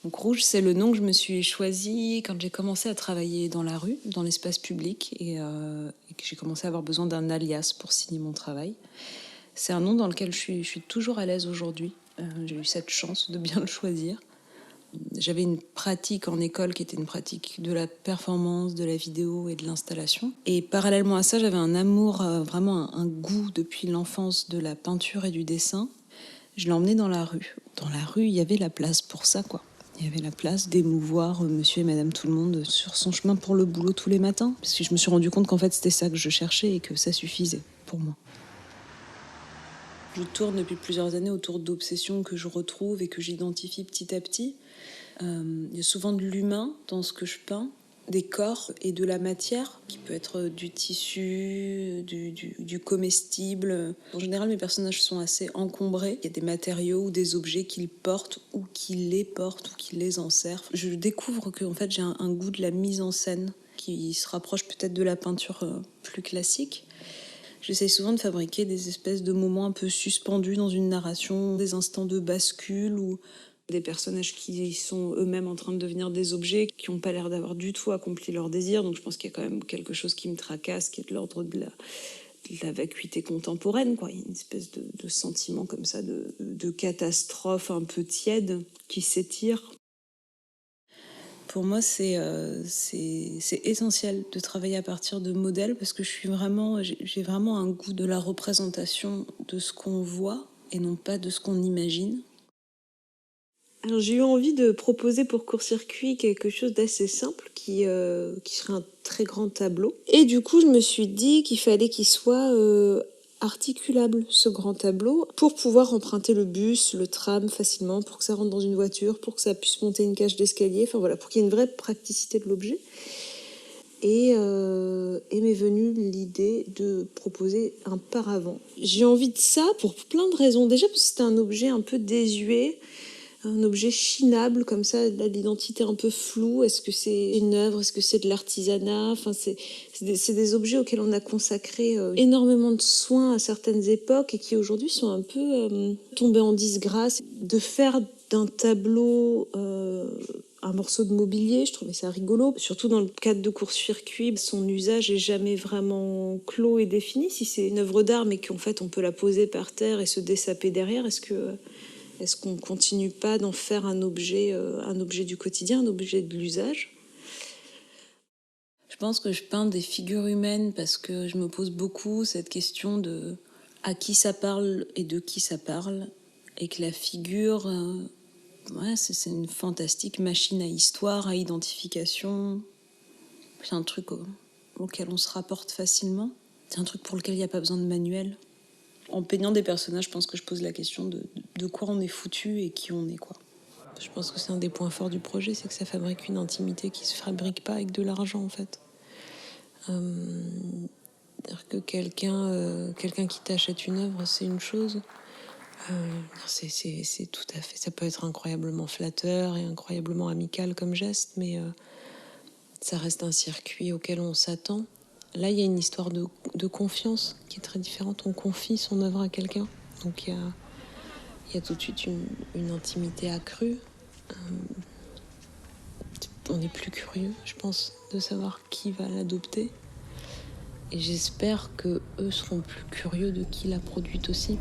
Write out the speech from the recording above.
Donc Rouge, c'est le nom que je me suis choisi quand j'ai commencé à travailler dans la rue, dans l'espace public, et que j'ai commencé à avoir besoin d'un alias pour signer mon travail. C'est un nom dans lequel je suis toujours à l'aise aujourd'hui. J'ai eu cette chance de bien le choisir. J'avais une pratique en école qui était une pratique de la performance, de la vidéo et de l'installation. Et parallèlement à ça, j'avais un amour, vraiment un goût depuis l'enfance de la peinture et du dessin. Je l'ai emmené dans la rue. Dans la rue, il y avait la place pour ça, quoi. Il y avait la place d'émouvoir monsieur et madame tout le monde sur son chemin pour le boulot tous les matins. Parce que je me suis rendu compte qu'en fait, c'était ça que je cherchais et que ça suffisait pour moi. Je tourne depuis plusieurs années autour d'obsessions que je retrouve et que j'identifie petit à petit. Il y a souvent de l'humain dans ce que je peins, des corps et de la matière, qui peut être du tissu, du comestible. En général, mes personnages sont assez encombrés. Il y a des matériaux ou des objets qu'ils portent ou qui les portent ou qui les enserrent. Je découvre que en fait, j'ai un goût de la mise en scène qui se rapproche peut-être de la peinture plus classique. J'essaye souvent de fabriquer des espèces de moments un peu suspendus dans une narration, des instants de bascule ou des personnages qui sont eux-mêmes en train de devenir des objets, qui n'ont pas l'air d'avoir du tout accompli leur désir. Donc je pense qu'il y a quand même quelque chose qui me tracasse, qui est de l'ordre de la vacuité contemporaine, quoi. Il y a une espèce de sentiment comme ça, de catastrophe un peu tiède qui s'étire. Pour moi, c'est essentiel de travailler à partir de modèles parce que j'ai vraiment un goût de la représentation de ce qu'on voit et non pas de ce qu'on imagine. Alors j'ai eu envie de proposer pour Court-Circuit quelque chose d'assez simple qui serait un très grand tableau. Et du coup, je me suis dit qu'il fallait qu'il soit articulable, ce grand tableau, pour pouvoir emprunter le bus, le tram facilement, pour que ça rentre dans une voiture, pour que ça puisse monter une cage d'escalier, enfin voilà, pour qu'il y ait une vraie praticité de l'objet. Et m'est venue l'idée de proposer un paravent. J'ai envie de ça pour plein de raisons. Déjà parce que c'était un objet un peu désuet, un objet chinable comme ça, l'identité un peu floue. Est-ce que c'est une œuvre? Est-ce que c'est de l'artisanat? Enfin, c'est des objets auxquels on a consacré énormément de soins à certaines époques et qui aujourd'hui sont un peu tombés en disgrâce. De faire d'un tableau un morceau de mobilier, je trouvais ça rigolo. Surtout dans le cadre de Court-Circuit, son usage est jamais vraiment clos et défini. Si c'est une œuvre d'art mais qu'en fait on peut la poser par terre et se dessaper derrière, est-ce qu'on continue pas d'en faire un objet du quotidien, un objet de l'usage? Je pense que je peins des figures humaines parce que je me pose beaucoup cette question de à qui ça parle et de qui ça parle. Et que la figure, c'est une fantastique machine à histoire, à identification. C'est un truc auquel on se rapporte facilement. C'est un truc pour lequel il n'y a pas besoin de manuel. En peignant des personnages, je pense que je pose la question de quoi on est foutu et qui on est, quoi. Je pense que c'est un des points forts du projet, c'est que ça fabrique une intimité qui se fabrique pas avec de l'argent, en fait. C'est-à-dire que quelqu'un qui t'achète une œuvre, c'est une chose. C'est tout à fait... Ça peut être incroyablement flatteur et incroyablement amical comme geste, mais ça reste un circuit auquel on s'attend. Là, il y a une histoire de confiance qui est très différente. On confie son œuvre à quelqu'un. Donc, il y a tout de suite une intimité accrue. On est plus curieux, je pense, de savoir qui va l'adopter. Et j'espère que eux seront plus curieux de qui l'a produite aussi.